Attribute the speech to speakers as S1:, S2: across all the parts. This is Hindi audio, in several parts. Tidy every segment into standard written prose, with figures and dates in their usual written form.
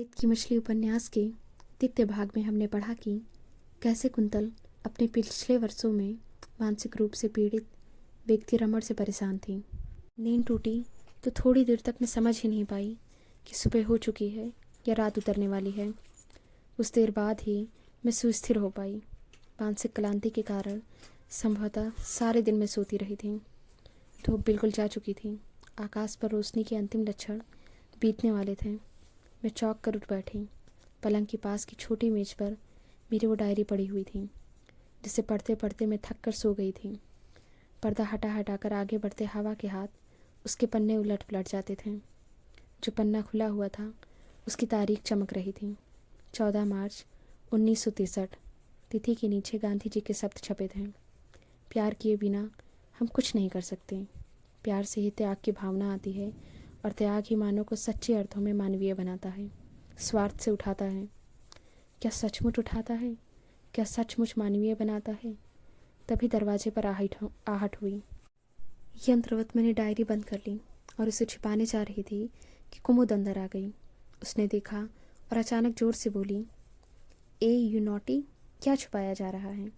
S1: रेत की मछली उपन्यास के द्वितीय भाग में हमने पढ़ा कि कैसे कुंतल अपने पिछले वर्षों में मानसिक रूप से पीड़ित व्यक्ति रमण से परेशान थी। नींद टूटी तो थोड़ी देर तक मैं समझ ही नहीं पाई कि सुबह हो चुकी है या रात उतरने वाली है। उस देर बाद ही मैं सुस्थिर हो पाई। मानसिक क्लांति के कारण संभवतः सारे दिन मैं सोती रही थी। धूप बिल्कुल जा चुकी थी। आकाश पर रोशनी के अंतिम लक्षण बीतने वाले थे। मैं चौंक कर उठ बैठी। पलंग के पास की छोटी मेज पर मेरी वो डायरी पड़ी हुई थी जिसे पढ़ते पढ़ते मैं थक कर सो गई थी। पर्दा हटा हटा कर आगे बढ़ते हवा के हाथ उसके पन्ने उलट पलट जाते थे। जो पन्ना खुला हुआ था उसकी तारीख चमक रही थी। 14 मार्च 1963। तिथि के नीचे गांधी जी के शब्द छपे थे। प्यार किए बिना हम कुछ नहीं कर सकते। प्यार से ही त्याग की भावना आती है और त्याग ही मानव को सच्चे अर्थों में मानवीय बनाता है, स्वार्थ से उठाता है। क्या सचमुच उठाता है? क्या सचमुच मानवीय बनाता है? तभी दरवाजे पर आहट हुई। यंत्रवत मैंने डायरी बंद कर ली और उसे छिपाने जा रही थी कि कुमुद अंदर आ गई। उसने देखा और अचानक जोर से बोली, ए यू नॉटी, क्या छुपाया जा रहा है?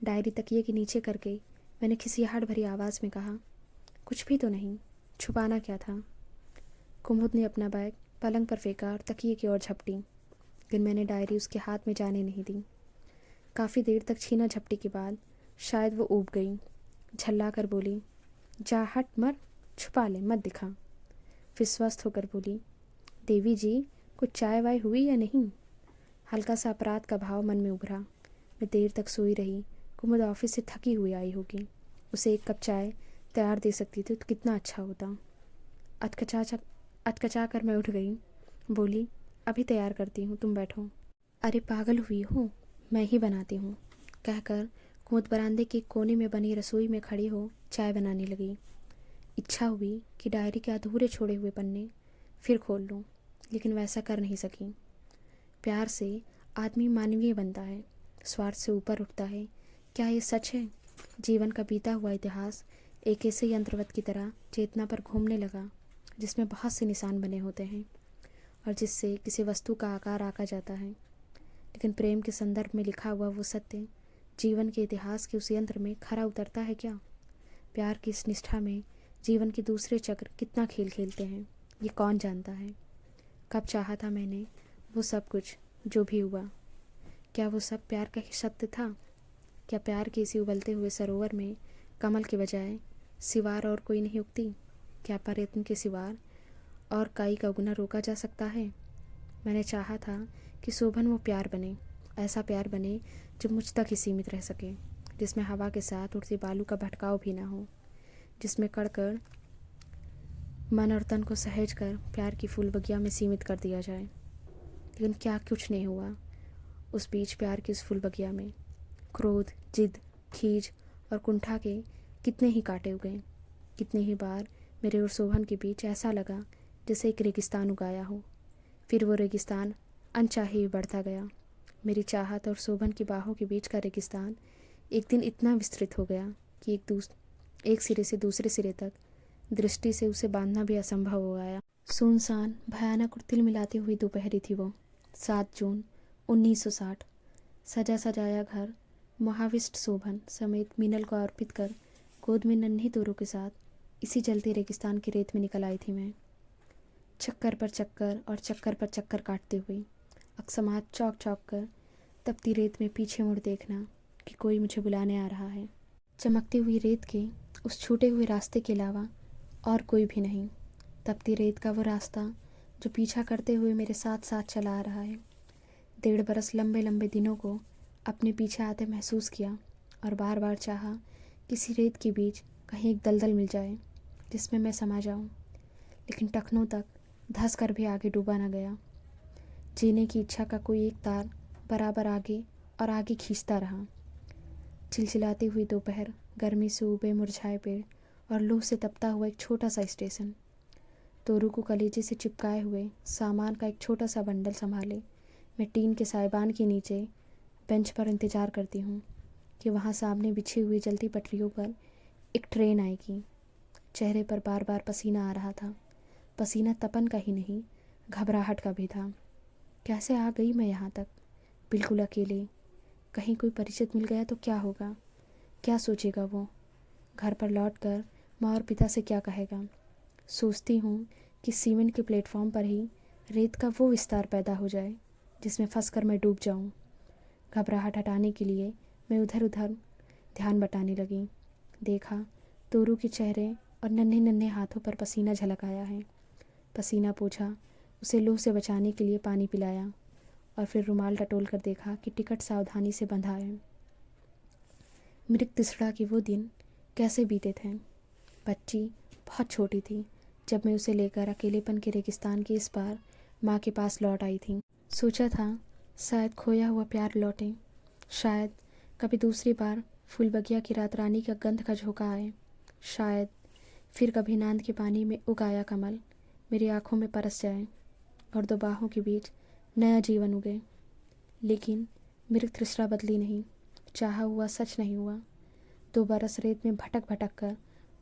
S1: डायरी तकिए के नीचे करके मैंने खिसियाहट भरी आवाज़ में कहा, कुछ भी तो नहीं, छुपाना क्या था? कुमुद ने अपना बैग पलंग पर फेंका और तकिए की ओर झपटी, लेकिन मैंने डायरी उसके हाथ में जाने नहीं दी। काफ़ी देर तक छीना झपटी के बाद शायद वो ऊब गई। झल्ला कर बोली, जा हट मर, छुपा ले, मत दिखा। फिर स्वस्थ होकर बोली, देवी जी, कुछ चाय वाय हुई या नहीं? हल्का सा अपराध का भाव मन में उभरा। मैं देर तक सोई रही। कुमुद ऑफिस से थकी हुई आई होगी। उसे एक कप चाय तैयार दे सकती थी तो कितना अच्छा होता। अचकचा कर मैं उठ गई। बोली, अभी तैयार करती हूँ, तुम बैठो। अरे पागल हुई हो, मैं ही बनाती हूँ, कहकर कुमुद बरामदे के कोने में बनी रसोई में खड़ी हो चाय बनाने लगी। इच्छा हुई कि डायरी के अधूरे छोड़े हुए पन्ने फिर खोल लूँ, लेकिन वैसा कर नहीं सकी। प्यार से आदमी मानवीय बनता है, स्वार्थ से ऊपर उठता है। क्या ये सच है? जीवन का बीता हुआ इतिहास एक ऐसे यंत्रवत की तरह चेतना पर घूमने लगा जिसमें बहुत से निशान बने होते हैं और जिससे किसी वस्तु का आकार आका जाता है। लेकिन प्रेम के संदर्भ में लिखा हुआ वो सत्य जीवन के इतिहास के उस यंत्र में खरा उतरता है क्या? प्यार की इस निष्ठा में जीवन के दूसरे चक्र कितना खेल खेलते हैं, ये कौन जानता है? कब चाहा था मैंने वो सब कुछ जो भी हुआ? क्या वो सब प्यार का ही सत्य था? क्या प्यार के इसी उबलते हुए सरोवर में कमल के बजाय सिवार और कोई नहीं उगती? क्या प्रयत्न के सिवार और काई का उगना रोका जा सकता है? मैंने चाहा था कि शोभन वो प्यार बने, ऐसा प्यार बने जो मुझ तक ही सीमित रह सके, जिसमें हवा के साथ उड़ते बालू का भटकाव भी ना हो, जिसमें कड़कड़ मन और तन को सहेज कर प्यार की फूल बगिया में सीमित कर दिया जाए। लेकिन क्या कुछ नहीं हुआ। उस बीच प्यार की उस फूल बगिया में क्रोध, जिद, खीज और कुंठा के कितने ही कांटे उगे। कितनी ही बार मेरे और शोभन के बीच ऐसा लगा जैसे एक रेगिस्तान उगाया हो। फिर वो रेगिस्तान अनचाहे ही बढ़ता गया। मेरी चाहत और शोभन की बाहों के बीच का रेगिस्तान एक दिन इतना विस्तृत हो गया कि एक सिरे से दूसरे सिरे तक दृष्टि से उसे बांधना भी असंभव हो गया। सुनसान, भयानक और तिल मिलाती हुई दोपहरी थी वो। 7 जून 1960। सजा सजाया घर महाविष्ट शोभन समेत मीनल को अर्पित कर गोद में नन्ही तोरों के साथ इसी जलते रेगिस्तान की रेत में निकल आई थी मैं, चक्कर पर चक्कर और चक्कर पर चक्कर काटते हुए। अकस्मात चौंक चौंक कर तपती रेत में पीछे मुड़ देखना कि कोई मुझे बुलाने आ रहा है। चमकती हुई रेत के उस छूटे हुए रास्ते के अलावा और कोई भी नहीं। तपती रेत का वो रास्ता जो पीछा करते हुए मेरे साथ साथ चला आ रहा है। 1.5 बरस लंबे लंबे दिनों को अपने पीछे आते महसूस किया और बार बार चाहा किसी रेत के बीच कहीं एक दलदल मिल जाए जिसमें मैं समा जाऊं, लेकिन टखनों तक धंस कर भी आगे डूबा न गया। जीने की इच्छा का कोई एक तार बराबर आगे और आगे खींचता रहा। चिलचिलाती हुई दोपहर, गर्मी से उबे मुरझाए पेड़ और लू से तपता हुआ एक छोटा सा स्टेशन। तोरू को कलेजे से चिपकाए हुए सामान का एक छोटा सा बंडल संभाले मैं टीन के साइबान के नीचे बेंच पर इंतज़ार करती हूँ कि वहाँ सामने बिछी हुई जलती पटरियों पर एक ट्रेन आएगी। चेहरे पर बार बार पसीना आ रहा था। पसीना तपन का ही नहीं, घबराहट का भी था। कैसे आ गई मैं यहाँ तक, बिल्कुल अकेले। कहीं कोई परिचित मिल गया तो क्या होगा, क्या सोचेगा वो। घर पर लौटकर माँ और पिता से क्या कहेगा। सोचती हूँ कि सीमेंट के प्लेटफॉर्म पर ही रेत का वो विस्तार पैदा हो जाए जिसमें फंसकर मैं डूब जाऊँ। घबराहट हटाने के लिए मैं उधर उधर ध्यान बटाने लगी। देखा तोरू के चेहरे और नन्हे नन्हे हाथों पर पसीना झलक आया है। पसीना पोंछा, उसे लू से बचाने के लिए पानी पिलाया और फिर रुमाल टटोल कर देखा कि टिकट सावधानी से बंधा है। मृग तिसरा के वो दिन कैसे बीते थे। बच्ची बहुत छोटी थी जब मैं उसे लेकर अकेलेपन के रेगिस्तान के इस पार माँ के पास लौट आई थी। सोचा था शायद खोया हुआ प्यार लौटे, शायद कभी दूसरी बार फूल बगिया की रात रानी का गंध का झोंका आए, शायद फिर कभी नींद के पानी में उगाया कमल मेरी आंखों में परस जाए और दो बाहों के बीच नया जीवन उगे। लेकिन मेरी तृष्णा बदली नहीं, चाहा हुआ सच नहीं हुआ। 2 बरस रेत में भटक भटक कर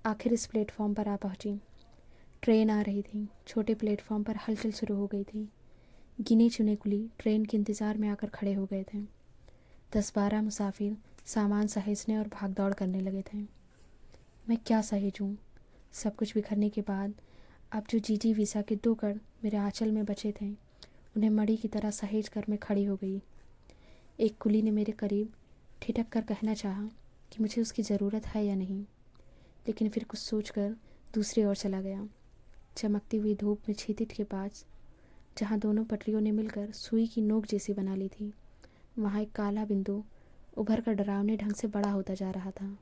S1: आखिर इस प्लेटफॉर्म पर आ पहुंची। ट्रेन आ रही थी। छोटे प्लेटफॉर्म पर हलचल शुरू हो गई थी। गिने चुने कुली ट्रेन के इंतज़ार में आकर खड़े हो गए थे। 10-12 मुसाफिर सामान सहेजने और भागदौड़ करने लगे थे। मैं क्या सहेजूं। सब कुछ बिखरने के बाद अब जो जीजी वीसा के 2 कण मेरे आंचल में बचे थे उन्हें मड़ी की तरह सहेज कर मैं खड़ी हो गई। एक कुली ने मेरे करीब ठिठक कर कहना चाहा कि मुझे उसकी ज़रूरत है या नहीं, लेकिन फिर कुछ सोचकर दूसरी ओर चला गया। चमकती हुई धूप में क्षितिज के पास जहाँ दोनों पटरियों ने मिलकर सुई की नोक जैसी बना ली थी, वहाँ एक काला बिंदु उभर कर डरावने ढंग से बड़ा होता जा रहा था।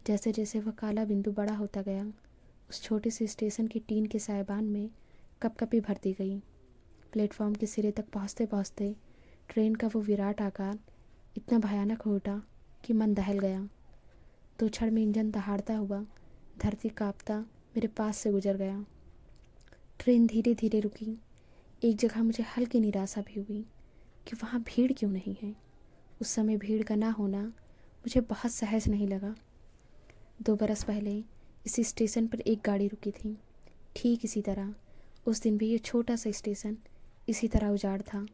S1: जैसे जैसे वह काला बिंदु बड़ा होता गया, उस छोटे से स्टेशन की टीन के साइबान में कपकपी भरती गई। प्लेटफॉर्म के सिरे तक पहुँचते पहुँचते ट्रेन का वो विराट आकार इतना भयानक हो उठा कि मन दहल गया। 2 क्षण में इंजन दहाड़ता हुआ धरती कांपता मेरे पास से गुजर गया। ट्रेन धीरे धीरे रुकी। एक जगह मुझे हल्की निराशा भी हुई कि वहाँ भीड़ क्यों नहीं है। उस समय भीड़ का ना होना मुझे बहुत सहज नहीं लगा। 2 बरस पहले इसी स्टेशन पर एक गाड़ी रुकी थी, ठीक इसी तरह। उस दिन भी ये छोटा सा स्टेशन इसी तरह उजाड़ था।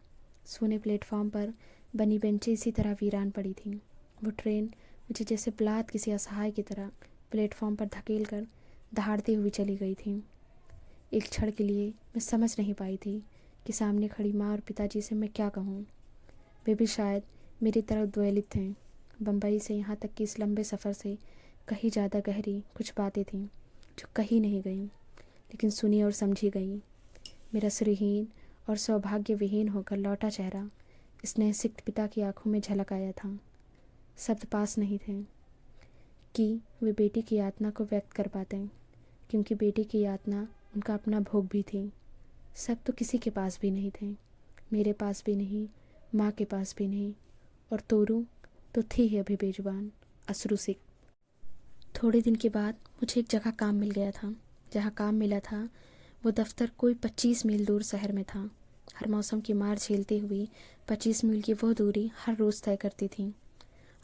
S1: सोने प्लेटफॉर्म पर बनी बेंचें इसी तरह वीरान पड़ी थीं। वो ट्रेन मुझे जैसे बलात् किसी असहाय की तरह प्लेटफॉर्म पर धकेल कर दहाड़ती हुई चली गई थी। एक क्षण के लिए मैं समझ नहीं पाई थी कि सामने खड़ी माँ और पिताजी से मैं क्या कहूँ। वे भी शायद मेरी तरह उद्वेलित थे। बम्बई से यहाँ तक कि इस लंबे सफ़र से कहीं ज़्यादा गहरी कुछ बातें थीं जो कहीं नहीं गईं, लेकिन सुनी और समझी गईं। मेरा श्रीहीन और सौभाग्य विहीन होकर लौटा चेहरा स्नेहसिक्त पिता की आंखों में झलक आया था। शब्द पास नहीं थे कि वे बेटी की यातना को व्यक्त कर पाते, क्योंकि बेटी की यातना उनका अपना भोग भी थी। सब तो किसी के पास भी नहीं थे, मेरे पास भी नहीं, माँ के पास भी नहीं, और तोरू तो थी ही अभी बेजुबान, अश्रुसिक्त। थोड़े दिन के बाद मुझे एक जगह काम मिल गया था। जहाँ काम मिला था वो दफ्तर कोई 25 मील दूर शहर में था। हर मौसम की मार झेलते हुए 25 मील की वो दूरी हर रोज़ तय करती थी।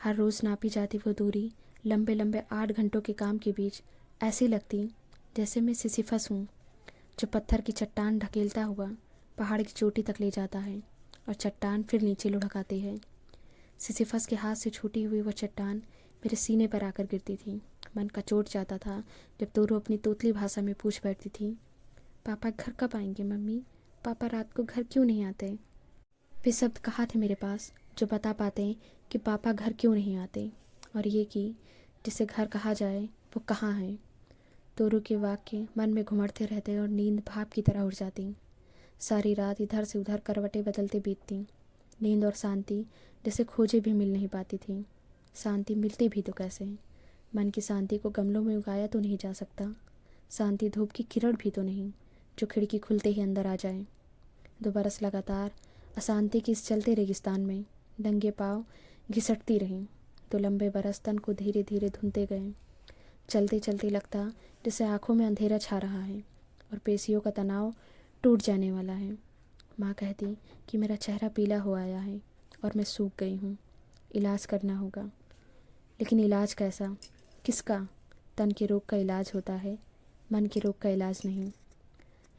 S1: हर रोज़ नापी जाती वो दूरी लंबे लंबे 8 घंटों के काम के बीच ऐसी लगती जैसे मैं सिसिफस हूँ, जो पत्थर की चट्टान ढकेलता हुआ पहाड़ की चोटी तक ले जाता है और चट्टान फिर नीचे लुढ़काती है। सिसिफस के हाथ से छूटी हुई वो चट्टान मेरे सीने पर आकर गिरती थी। मन कचोट जाता था जब तोरू अपनी तोतली भाषा में पूछ बैठती थी, पापा घर कब आएंगे मम्मी, पापा रात को घर क्यों नहीं आते। वे शब्द कहाँ थे मेरे पास जो बता पाते कि पापा घर क्यों नहीं आते, और ये कि जिसे घर कहा जाए वो कहाँ है। तोरू के वाक्य मन में घुमड़ते रहते और नींद भाप की तरह उड़ जाती। सारी रात इधर से उधर करवटें बदलते बीतती। नींद और शांति जैसे खोजे भी मिल नहीं पाती थी। शांति मिलती भी तो कैसे। मन की शांति को गमलों में उगाया तो नहीं जा सकता। शांति धूप की किरण भी तो नहीं जो खिड़की खुलते ही अंदर आ जाए। 2 बरस लगातार अशांति की इस चलते रेगिस्तान में नंगे पाँव घिसटती रहीं। तो लंबे बरस तन को धीरे धीरे धुनते गए। चलते चलते लगता जैसे आँखों में अंधेरा छा रहा है और पेशियों का तनाव टूट जाने वाला है। माँ कहती कि मेरा चेहरा पीला हो आया है और मैं सूख गई हूँ, इलाज करना होगा। लेकिन इलाज कैसा, किसका। तन के रोग का इलाज होता है, मन के रोग का इलाज नहीं।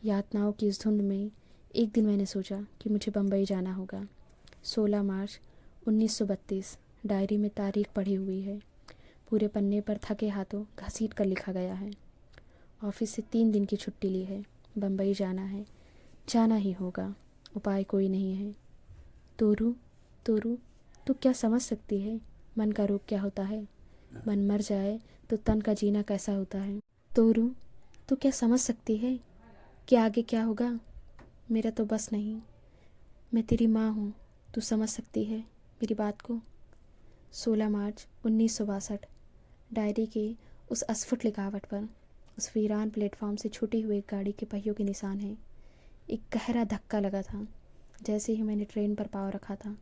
S1: यातनाओं की इस धुंध में एक दिन मैंने सोचा कि मुझे बम्बई जाना होगा। 16 मार्च 1932 डायरी में तारीख पढ़ी हुई है। पूरे पन्ने पर थके हाथों घसीट कर लिखा गया है। ऑफिस से 3 दिन की छुट्टी ली है। बम्बई जाना है, जाना ही होगा, उपाय कोई नहीं है। तोरू, तोरू, तू क्या समझ सकती है मन का रोग क्या होता है? मन मर जाए तो तन का जीना कैसा होता है? तोरू, तू क्या समझ सकती है कि आगे क्या होगा? मेरा तो बस नहीं। मैं तेरी माँ हूँ, तू समझ सकती है मेरी बात को? 16 मार्च 1962 डायरी के उस अस्फुट लिखावट पर उस वीरान प्लेटफॉर्म से छूटी हुई गाड़ी के पहियों के निशान हैं। एक गहरा धक्का लगा था जैसे ही मैंने ट्रेन पर पाँव रखा था।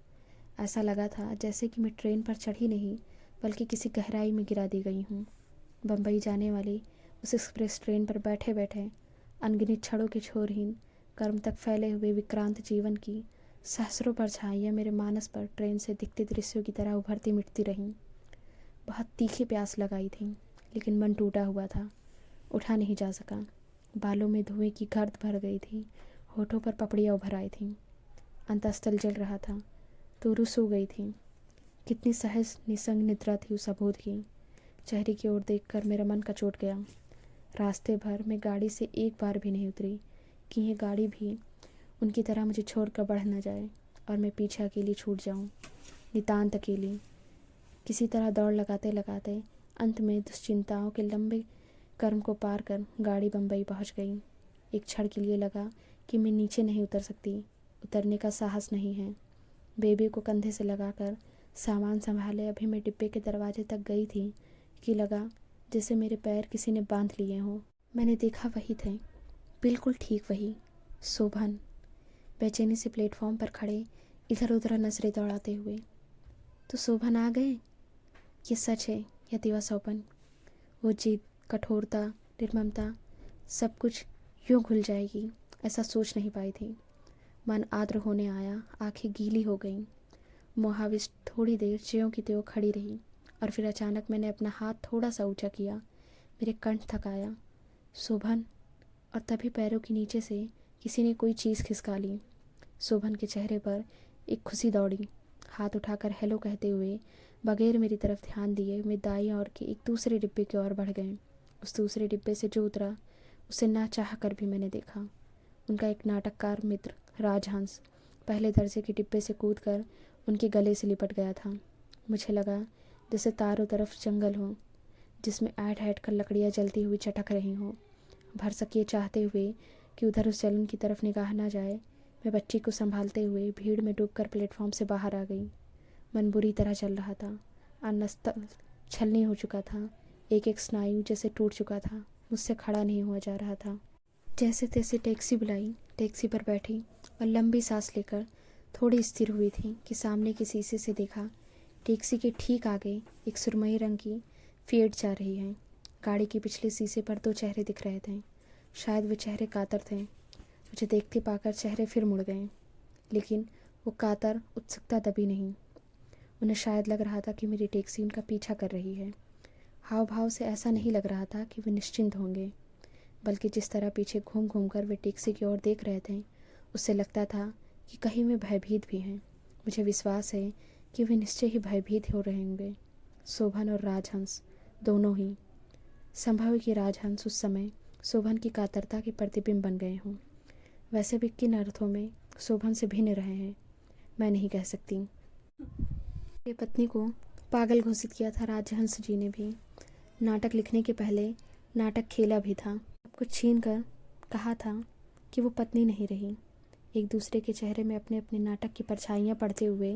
S1: ऐसा लगा था जैसे कि मैं ट्रेन पर चढ़ी नहीं बल्कि किसी गहराई में गिरा दी गई हूँ। बम्बई जाने वाली उस एक्सप्रेस ट्रेन पर बैठे बैठे अनगिनत छड़ों के छोरहीन कर्म तक फैले हुए विक्रांत जीवन की सहस्रों परछाइयाँ मेरे मानस पर ट्रेन से दिखते दृश्यों की तरह उभरती मिटती रहीं। बहुत तीखी प्यास लगाई थी लेकिन मन टूटा हुआ था, उठा नहीं जा सका। बालों में धुएं की गर्द भर गई थी, होठों पर पपड़ियाँ उभर आई थीं। अंतःस्थल जल रहा था। तोरू सो गई थी। कितनी सहज निसंग निद्रा थी उस अबोध की। चेहरे की ओर देखकर मेरा मन कचोट गया। रास्ते भर मैं गाड़ी से एक बार भी नहीं उतरी कि ये गाड़ी भी उनकी तरह मुझे छोड़कर बढ़ न जाए और मैं पीछे अकेली छूट जाऊं, नितांत अकेली। किसी तरह दौड़ लगाते लगाते अंत में दुश्चिंताओं के लंबे कर्म को पार कर गाड़ी बम्बई पहुंच गई। एक क्षण के लिए लगा कि मैं नीचे नहीं उतर सकती, उतरने का साहस नहीं है। बेबी को कंधे से लगाकर सामान संभाले अभी मैं डिब्बे के दरवाजे तक गई थी कि लगा जैसे मेरे पैर किसी ने बांध लिए हों। मैंने देखा वही थे, बिल्कुल ठीक वही, शोभन। बेचैनी से प्लेटफॉर्म पर खड़े इधर उधर नजरें दौड़ाते हुए। तो शोभन आ गए? ये सच है या दिवा सौपन? वो जिद, कठोरता, निर्ममता, सब कुछ यूं घुल जाएगी ऐसा सोच नहीं पाई थी। मन आर्द्र होने आया, आंखें गीली हो गईं। मोहाविष्ट थोड़ी देर ज्यों की त्यों खड़ी रही और फिर अचानक मैंने अपना हाथ थोड़ा सा ऊंचा किया। मेरे कंठ थकाया, शोभन। और तभी पैरों के नीचे से किसी ने कोई चीज़ खिसका ली। शोभन के चेहरे पर एक खुशी दौड़ी। हाथ उठाकर हेलो कहते हुए बगैर मेरी तरफ ध्यान दिए मैं दाईं ओर के एक दूसरे डिब्बे की ओर बढ़ गए। उस दूसरे डिब्बे से जो उतरा उसे ना चाह कर भी मैंने देखा। उनका एक नाटककार मित्र राजहंस पहले दर्जे के डिब्बे से कूदकर उनके गले से लिपट गया था। मुझे लगा जैसे चारों तरफ जंगल हो जिसमें ऐंठ ऐंठ कर लकड़ियाँ जलती हुई चटक रही हों। भरसक ये चाहते हुए कि उधर उस जलन की तरफ निगाह न जाए, मैं बच्ची को संभालते हुए भीड़ में डूबकर प्लेटफॉर्म से बाहर आ गई। मन बुरी तरह चल रहा था। अन्नस्थल छलनी हो चुका था। एक एक स्नायु जैसे टूट चुका था। मुझसे खड़ा नहीं हुआ जा रहा था। जैसे तैसे टैक्सी बुलाई, टैक्सी पर बैठी और लंबी सांस लेकर थोड़ी स्थिर हुई थी कि सामने के शीशे से देखा टैक्सी के ठीक आगे एक सुरमई रंग की फिएट जा रही है। गाड़ी के पिछले शीशे पर 2 चेहरे दिख रहे थे। शायद वे चेहरे कातर थे। मुझे देखते पाकर चेहरे फिर मुड़ गए, लेकिन वो कातर उत्सुकता दबी नहीं। उन्हें शायद लग रहा था कि मेरी टैक्सी उनका पीछा कर रही है। हाव भाव से ऐसा नहीं लग रहा था कि वे निश्चिंत होंगे, बल्कि जिस तरह पीछे घूम घूम कर वे टैक्सी की ओर देख रहे थे उससे लगता था कि कहीं वे भयभीत भी हैं। मुझे विश्वास है कि वे निश्चय ही भयभीत हो रहे होंगे। शोभन और राजहंस दोनों ही। संभव है कि राजहंस उस समय शोभन की कातरता के प्रतिबिंब बन गए हों। वैसे भी किन अर्थों में शोभन से भिन्न रहे हैं मैं नहीं कह सकती। मेरी पत्नी को पागल घोषित किया था राजहंस जी ने भी। नाटक लिखने के पहले नाटक खेला भी था। सब कुछ छीन कर कहा था कि वो पत्नी नहीं रही। एक दूसरे के चेहरे में अपने अपने नाटक की परछाइयाँ पड़ते हुए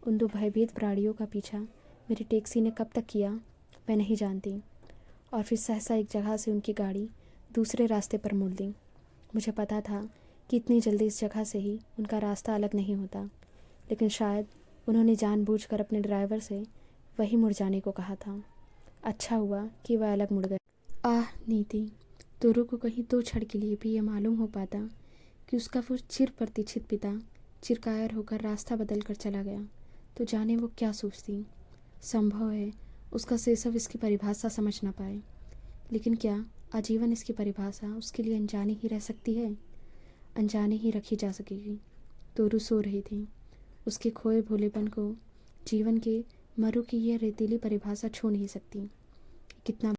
S1: उन 2 भयभीत प्राणियों का पीछा मेरी टैक्सी ने कब तक किया मैं नहीं जानती। और फिर सहसा एक जगह से उनकी गाड़ी दूसरे रास्ते पर मुड़ दी। मुझे पता था कि इतनी जल्दी इस जगह से ही उनका रास्ता अलग नहीं होता, लेकिन शायद उन्होंने जानबूझकर अपने ड्राइवर से वही मुड़ जाने को कहा था। अच्छा हुआ कि वह अलग मुड़ गए। आह नीति, तोरू को कहीं 2 क्षण के लिए भी यह मालूम हो पाता कि उसका वो चिर प्रतीक्षित पिता चिरकायर होकर रास्ता बदल कर चला गया तो जाने वो क्या सोचती। संभव है उसका शैशव इसकी परिभाषा समझ ना पाए, लेकिन क्या आजीवन इसकी परिभाषा उसके लिए अनजानी ही रह सकती है? अनजाने ही रखी जा सकेगी। तोरू सो रही थी। उसके खोए भोलेपन को जीवन के मरु की यह रेतीली परिभाषा छू नहीं सकती। कितना